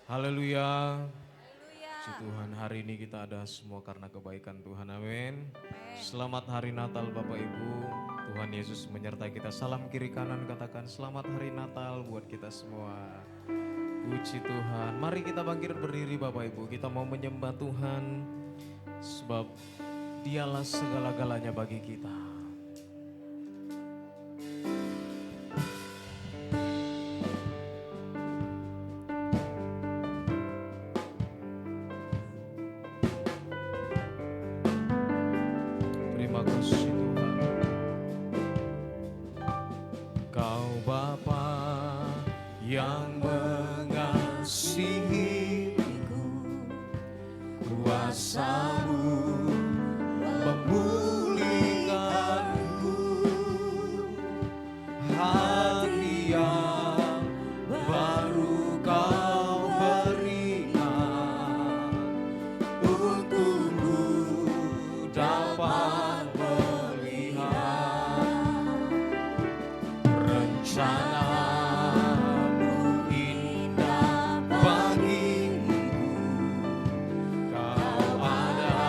Haleluya. Puji Tuhan, hari ini kita ada semua karena kebaikan Tuhan, amin. Selamat hari Natal Bapak Ibu. Tuhan Yesus menyertai kita. Salam kiri kanan, katakan selamat hari Natal buat kita semua. Puji Tuhan. Mari kita bangkit berdiri Bapak Ibu. Kita mau menyembah Tuhan sebab Dialah segala-galanya bagi kita. Terima kasih Tuhan. Kau Bapa yang mengasihiku, kuasa-Mu memulihkanku, hati yang baru Kau berikan, untukku dapat melihat rencana-Mu indah bagiku. Kau ada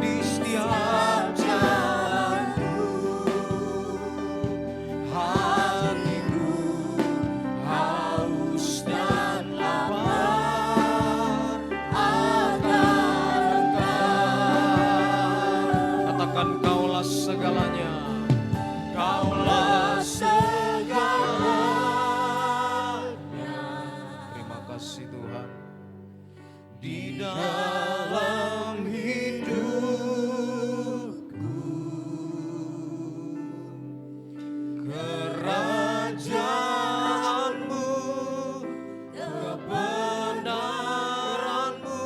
di setiap jalanku, hatiku haus dan lapar akan Engkau. Katakan Kaulah segalanya, Kaulah segalanya. Terima kasih Tuhan. Di dalam hidupku, kerajaan-Mu, kebenaran-Mu,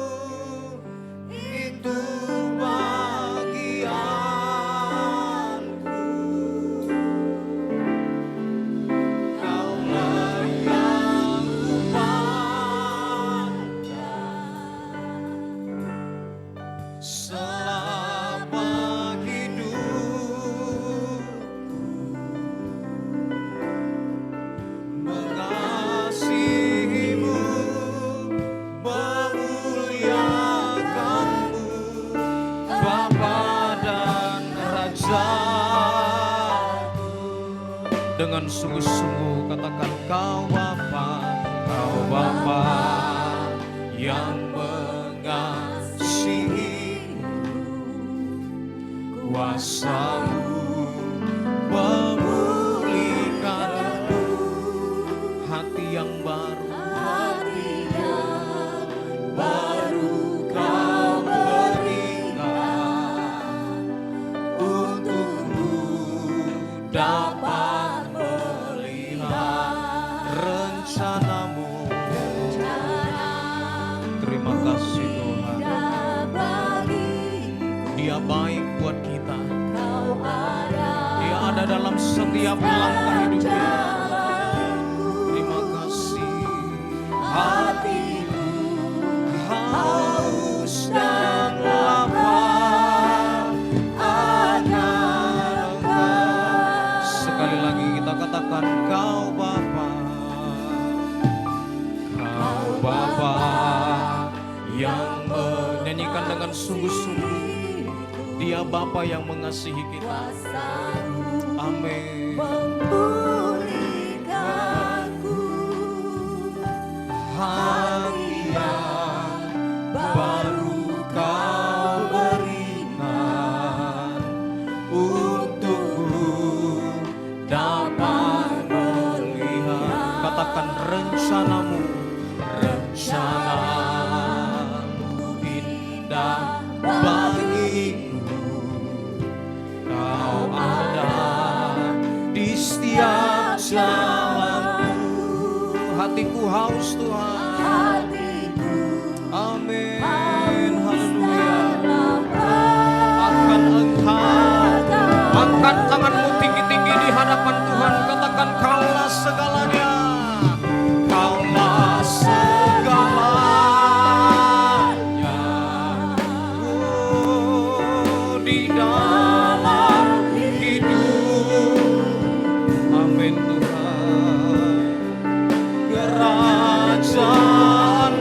itu bagianku. Kaulah yang kupandang selama hidupku, mengasihi-Mu, memuliakan-Mu, Bapa dan Raja-Ku. Dengan sungguh-sungguh katakan Kau Bapa yang mengasihiku, kuasa-Mu memulihkanku, hati yang baru Kau berikan, untukku dapat melihat rencana-Mu. Terima kasih Tuhan. Dia baik buat kita. Dia ada dalam setiap langkah hidupnya. Terima kasih. Hatiku haus dan lapar akan Engkau. Sekali lagi kita katakan Kau Bapa yang menyanyikan dengan sungguh-sungguh. Dia Bapa yang mengasihi kita. Amin. Hati yang baru Kau berikan, untukku dapat melihat. Katakan rencana-Mu indah bagiku. Kau ada di setiap jalanku, hatiku haus Tuhan. Amin. Haleluya. Akan Engkau, angkat tanganmu tinggi-tinggi di hadapan Tuhan. Katakan Kaulah segalanya. Kaulah segalanya. Oh, di dalam hidup. Amin Tuhan. Kerajaan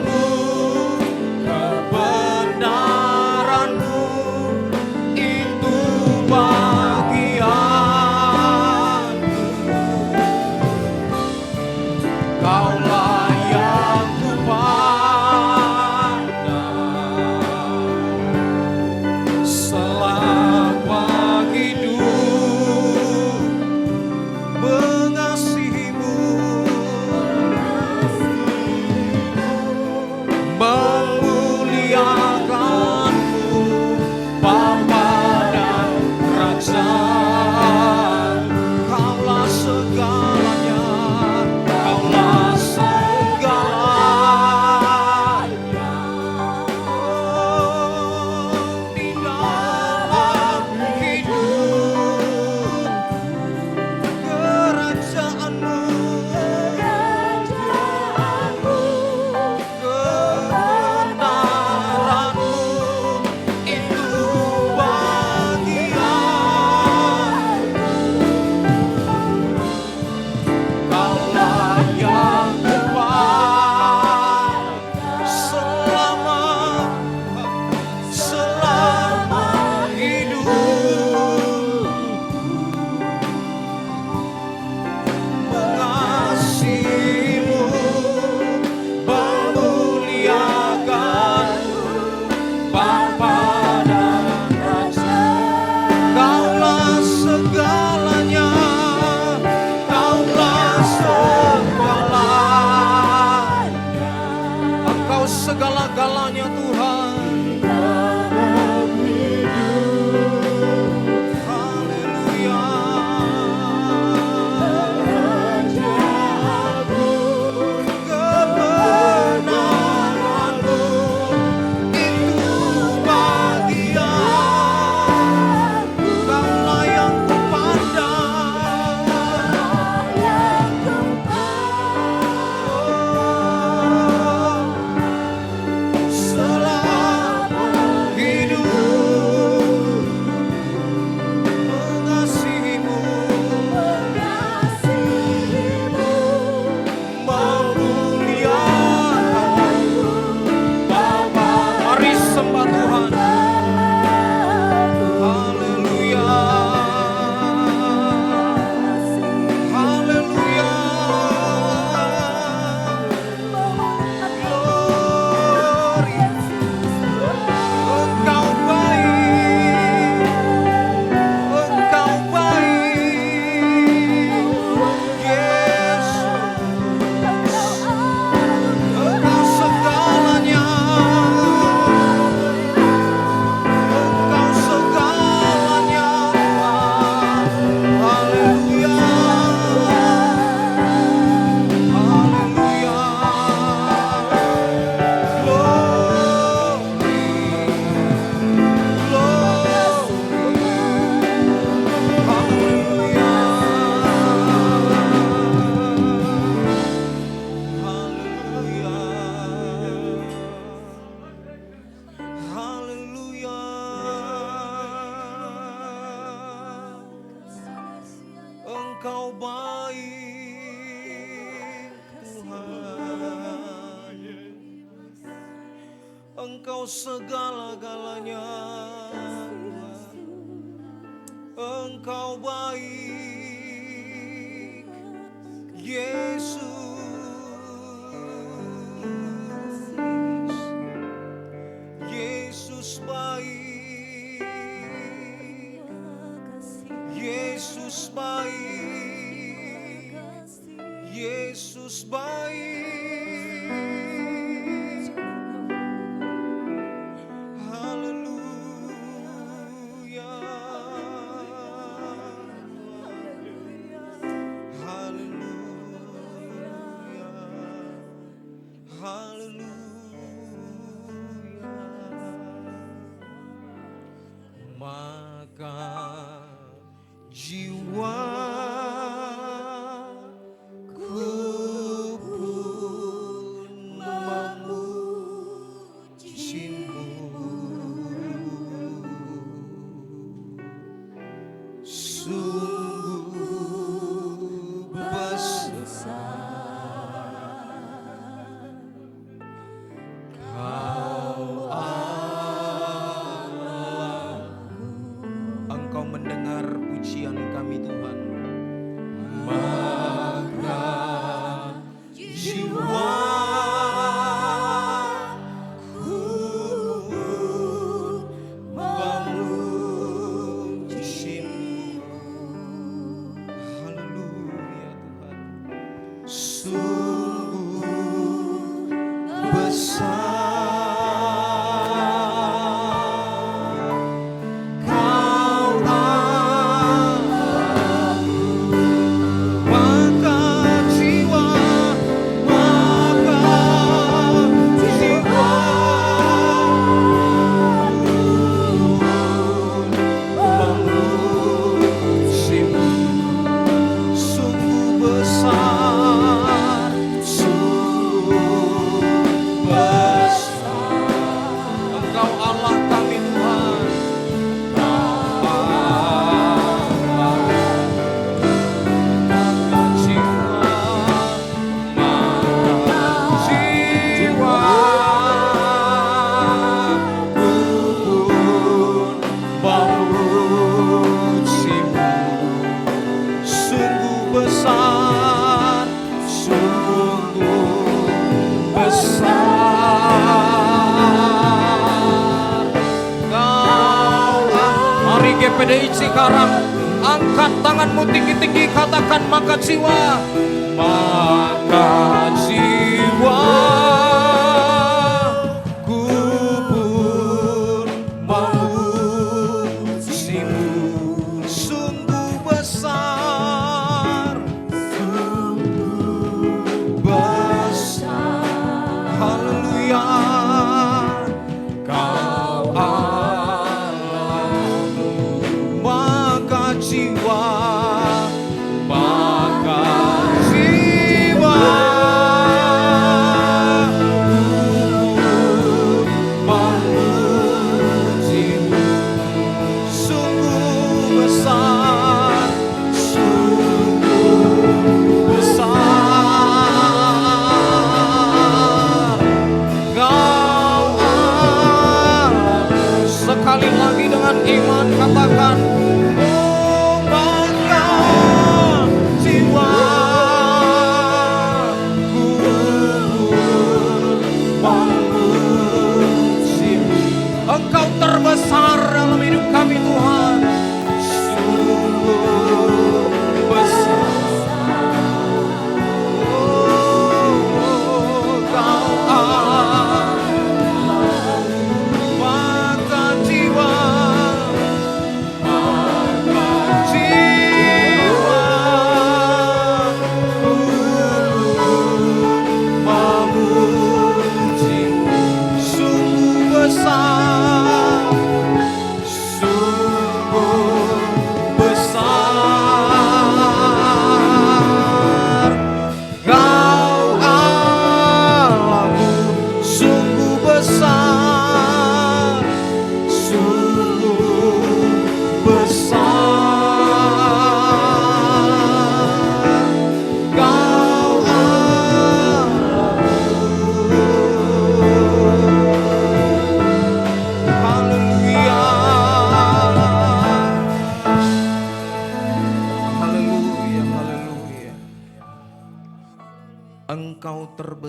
Engkau segala-galanya, Engkau baik, Yesus. Yesus baik, Yesus baik, Yesus baik. Maka jiwaku pun memujimu, sungguh besar Kau mendengar pujian kami Tuhan. Maka jiwaku memujimu. Haleluya Tuhan. Sungguh besar GPDI Cikarang, angkat tanganmu tinggi-tinggi, katakan maka jiwa, maka jiwa ku pun memujimu, sungguh besar, haleluya. Jiwa, maka jiwa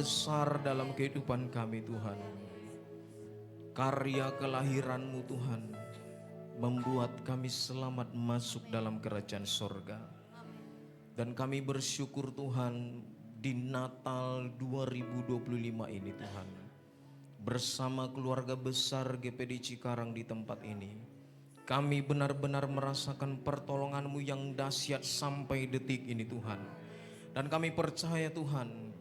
besar dalam kehidupan kami Tuhan. Karya kelahiran-Mu Tuhan membuat kami selamat masuk dalam kerajaan sorga. Dan kami bersyukur Tuhan di Natal 2025 ini Tuhan. Bersama keluarga besar GPD Cikarang di tempat ini. Kami benar-benar merasakan pertolongan-Mu yang dahsyat sampai detik ini Tuhan. Dan kami percaya Tuhan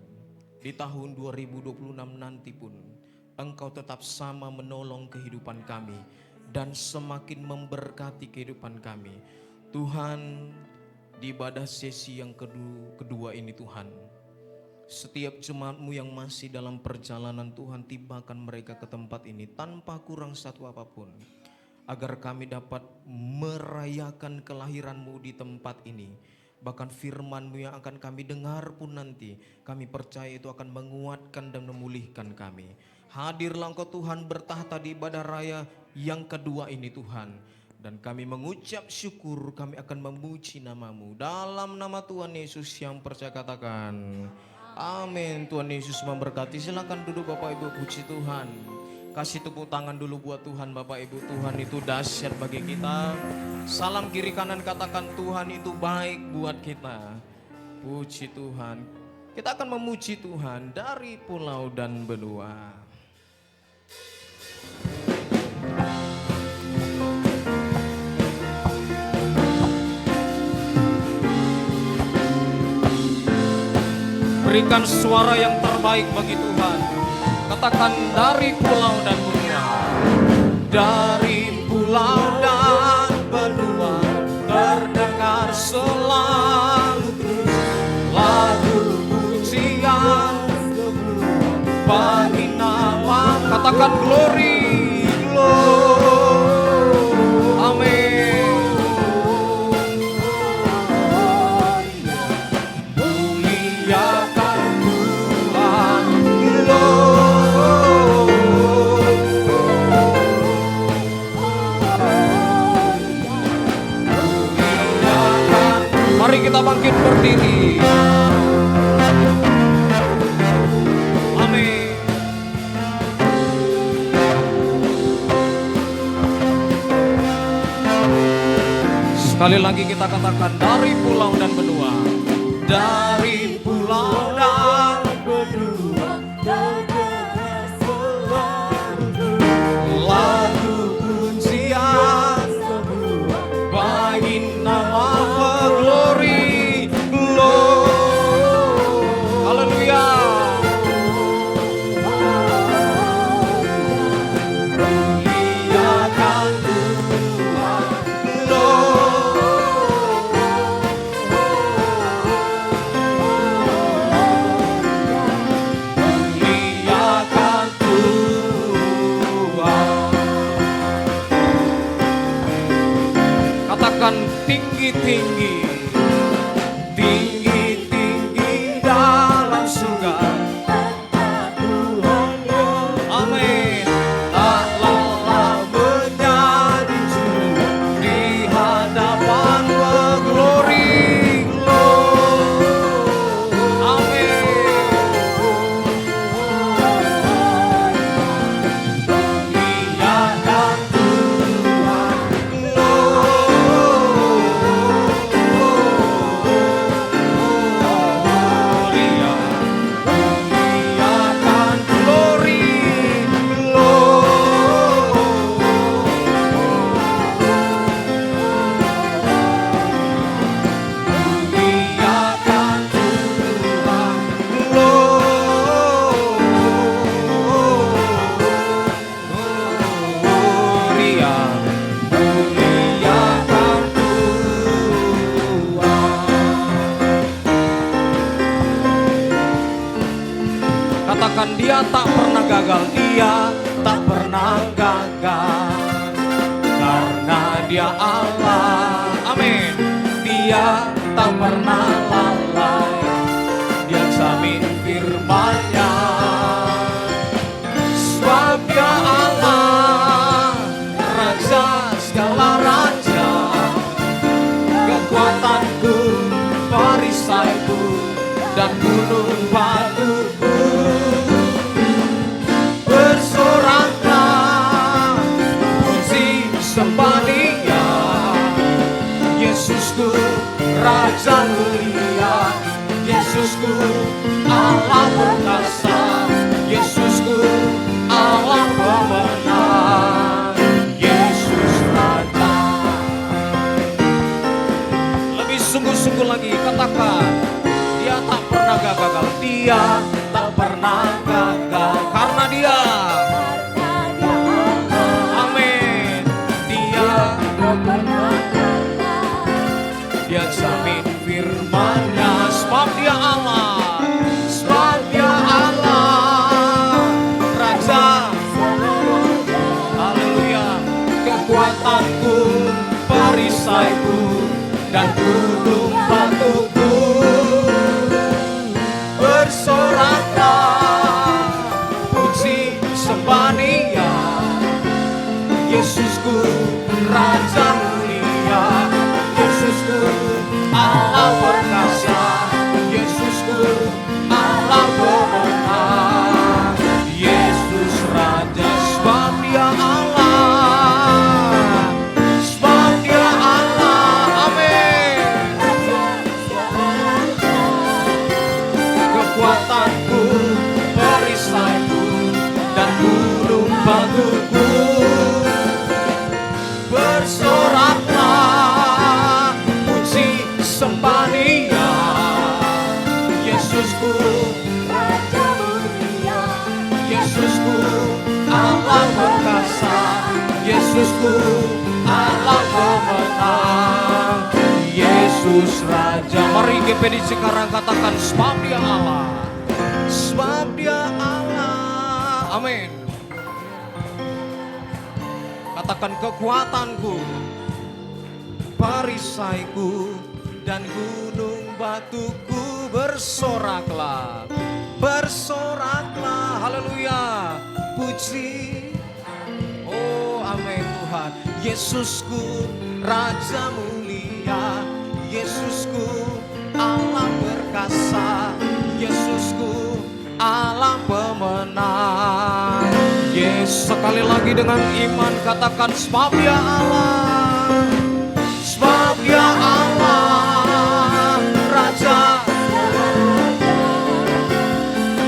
di tahun 2026 nanti pun Engkau tetap sama menolong kehidupan kami. Dan semakin memberkati kehidupan kami. Tuhan, di ibadah sesi yang kedua ini Tuhan, setiap jemaat-Mu yang masih dalam perjalanan Tuhan, tibakan mereka ke tempat ini tanpa kurang satu apapun, agar kami dapat merayakan kelahiran-Mu di tempat ini. Bahkan firman-Mu yang akan kami dengar pun nanti, kami percaya itu akan menguatkan dan memulihkan kami. Hadirlah Engkau Tuhan bertahta di ibadah raya yang kedua ini Tuhan. Dan kami mengucap syukur, kami akan memuji nama-Mu. Dalam nama Tuhan Yesus yang percaya katakan amin. Tuhan Yesus memberkati. Silakan duduk Bapak Ibu, puji Tuhan. Kasih tepuk tangan dulu buat Tuhan Bapak Ibu. Tuhan itu dahsyat bagi kita. Salam kiri kanan katakan Tuhan itu baik buat kita. Puji Tuhan. Kita akan memuji Tuhan dari pulau dan benua. Berikan suara yang terbaik bagi Tuhan. Katakan dari pulau dan benua. Dari pulau dan benua terdengar selalu lagu pujian bagi nama. Katakan glory, glory. Amin. Mari kita bangkit berdiri. Amin. Sekali lagi kita katakan dari pulau dan benua. Dari pulau dan benua terdengar selalu lagu pujian bagi nama glory, glory. Haleluya. Muliakan Tuhan, muliakan Tuhan. Katakan tinggi-tinggi. Tinggi-tinggi dalam surga. Amin. Tak lelah menjadi juru di hadapan glory, glory. Amin. Muliakan Tuhan, Katakan dia tak pernah gagal, dia tak pernah gagal. Karena dia Allah, amin. Dia tak pernah lalai, dia jamin firman-Nya. Sebab dia Allah, Raja segala raja. Kekuatanku, perisaiku, dan gunung batuku. dan gunung batuku bersoraklah, puji sembah Dia, Yesusku Raja mulia, Yesusku Allah perkasa, Yesusku Allah pemenang, Yesus Raja, sebab Dia Allah, sebab Dia Allah, amin. Kekuatanku, perisaiku, dan gunung batuku bersoraklah, puji sembah Dia, Yesusku Raja mulia, Yesusku Allah perkasa, Yesusku Allah pemenang, Yesus Raja. Mari GPD sekarang katakan sebab Dia Allah, sebab Dia Allah, amin. Katakan kekuatanku, perisaiku, dan gunung batuku bersoraklah, bersoraklah, haleluya, puji, oh amin Tuhan. Yesusku Raja mulia, Yesusku Allah perkasa, Yesusku Allah pemenang. Yes, sekali lagi dengan iman katakan sebab Dia Allah, sebab Dia Allah, Raja,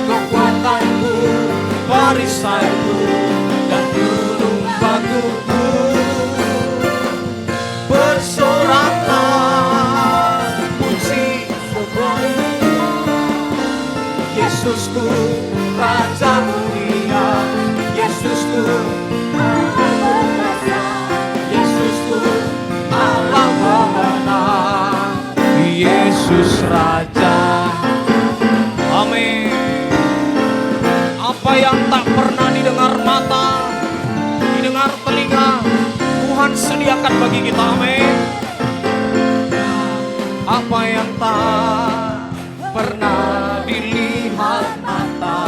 kekuatanku, perisaiku, dan gunung batuku bersoraklah, puji sembah Yesusku Raja mulia, Yesusku Allah perkasa, Yesusku Allah pemenang, Yesus Raja, amin. Apa yang tak pernah didengar mata, didengar telinga, Tuhan sediakan bagi kita, amin. Apa yang tak pernah dilihat mata,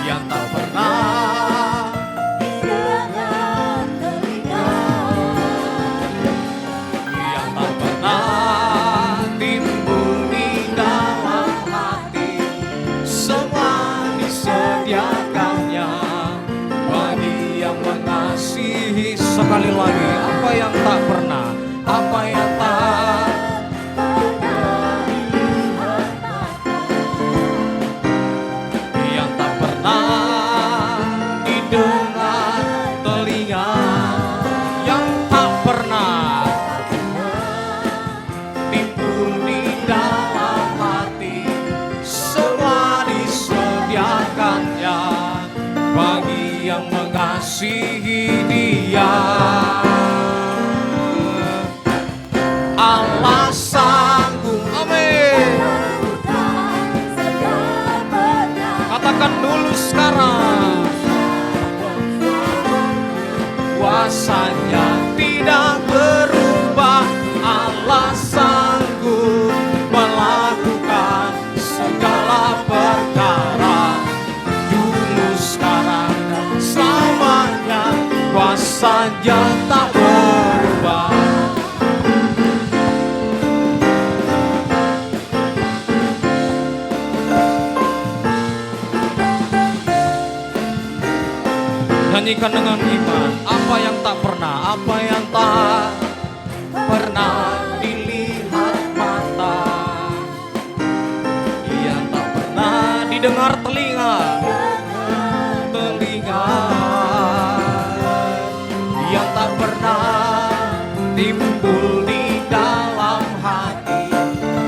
yang tak pernah didengar telinga, yang tak pernah timbul di dalam hati, semua disediakannya bagi yang mengasihi. Sekali lagi, apa yang tak pernah, apa yang tak didengar telinga, yang tak pernah timbul di dalam hati, semua disediakannya bagi yang mengasihi Dia. Allah sanggup, amin. Katakan dulu sekarang, kuasanya tidak berubah, Allah sanggup melakukan segala perkara, dulu sekarang dan selamanya, kuasanya tak berubah. Nyanyikan dengan iman, apa yang tak pernah, apa yang tak pernah dilihat mata, yang tak pernah didengar telinga, yang tak pernah timbul di dalam hati,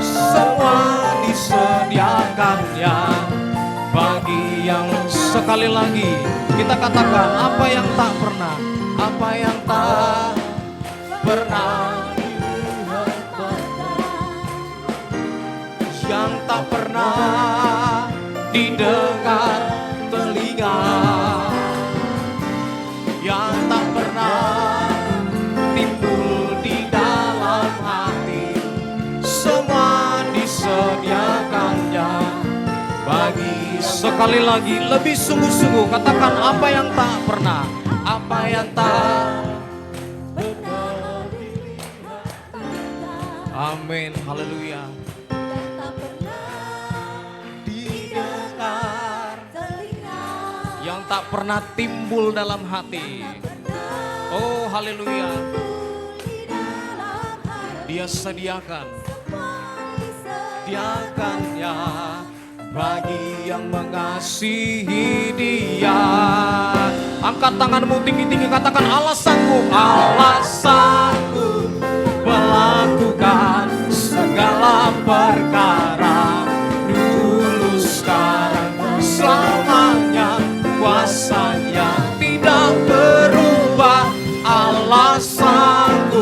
semua disediakannya bagi yang. Sekali lagi kita katakan, apa yang tak pernah, apa yang tak pernah, yang tak pernah didengar telinga, yang tak pernah timbul di dalam Sekali lagi, lebih sungguh-sungguh katakan apa yang tak pernah, apa yang tak. Amin, haleluya. Didengar, yang tak pernah timbul dalam hati. Oh haleluya. Dia sediakan, diakannya bagi yang mengasihi Dia. Angkat tanganmu tinggi-tinggi, katakan alasanku, alasanku melakukan segala perkara, dulu sekarang selamanya, kuasanya tidak berubah. Alasanku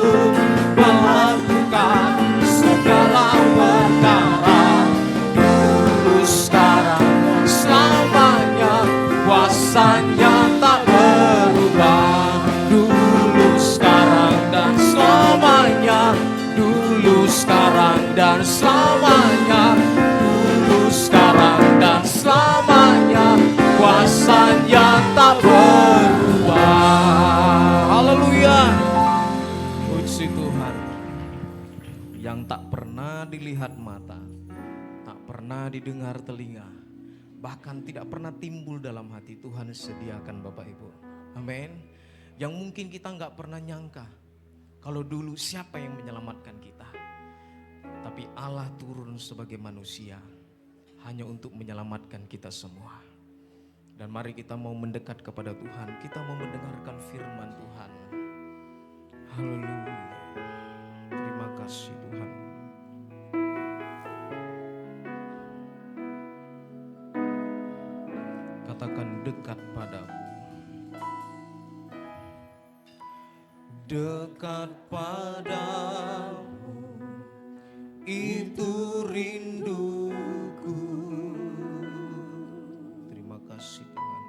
melakukan segala perkara, dulu sekarang selamanya, kuasanya tak berubah. Dulu sekarang dan selamanya, dulu sekarang dan selamanya, dulu sekarang dan selamanya, kuasanya tak berubah. Haleluya. Puji Tuhan. Yang tak pernah dilihat mata, tak pernah didengar telinga, bahkan tidak pernah timbul dalam hati, Tuhan sediakan Bapak Ibu. Amin. Yang mungkin kita nggak pernah nyangka, kalau dulu siapa yang menyelamatkan kita. Tapi Allah turun sebagai manusia hanya untuk menyelamatkan kita semua. Dan mari kita mau mendekat kepada Tuhan, kita mau mendengarkan firman Tuhan. Haleluya. Terima kasih Tuhan. Katakan dekat padamu. Dekat padamu, itu rinduku. Terima kasih Tuhan.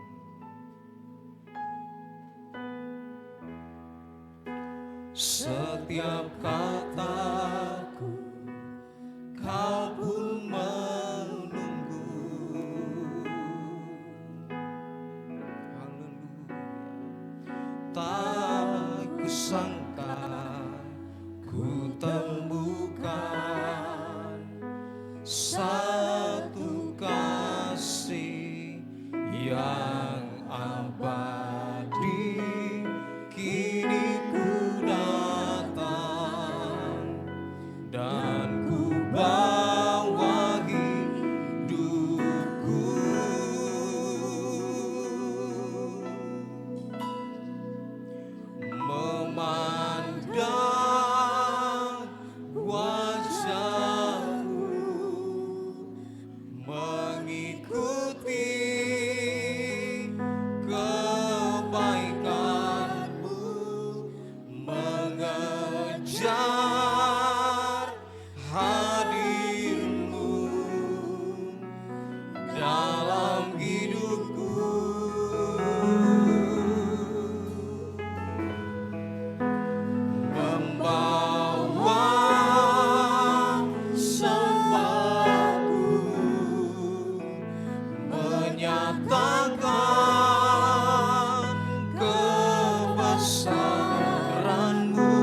Setiap kataku kau pun menunggu. Haleluya. Tak kusangka ku temukan satu kasih yang abadi. Kini ku datang dan ku bawa hidupku. Memandang wajahmu, mengikuti kebaikanmu, mengejar hadirmu dalam hidupku. Membawa sembahku, menyatakan kebesaranmu,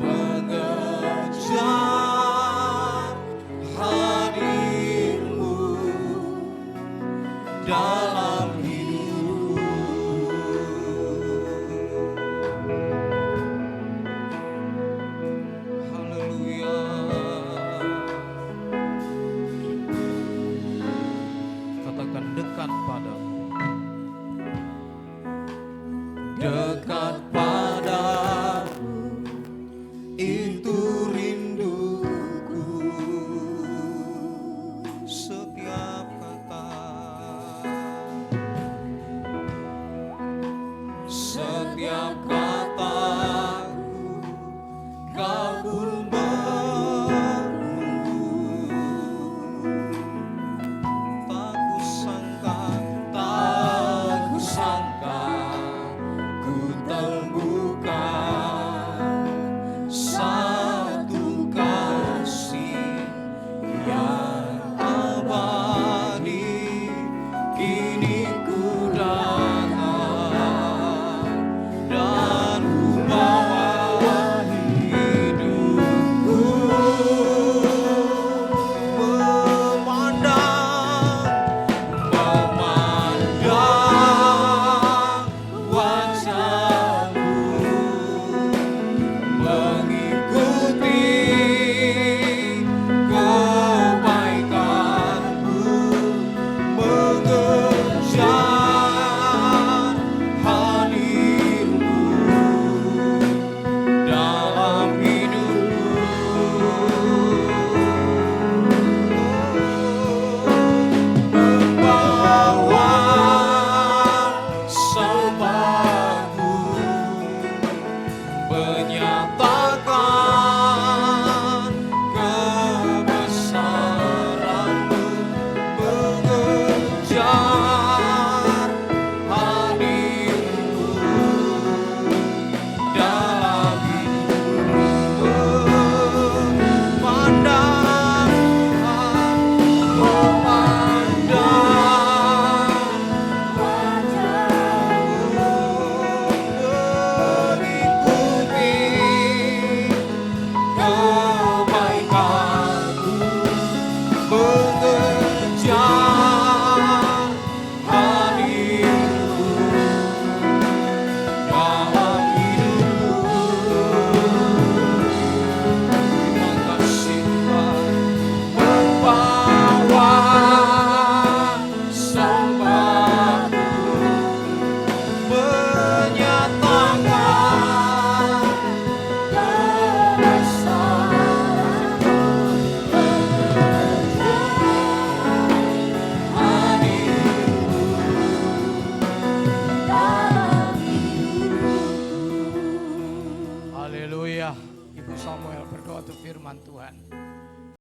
mengejar hadirmu dalam hidupku. Haleluya. Katakan dekat padamu. Dekat padamu, itu rinduku. Setiap kata Iya, Ibu Samuel berdoa untuk firman Tuhan.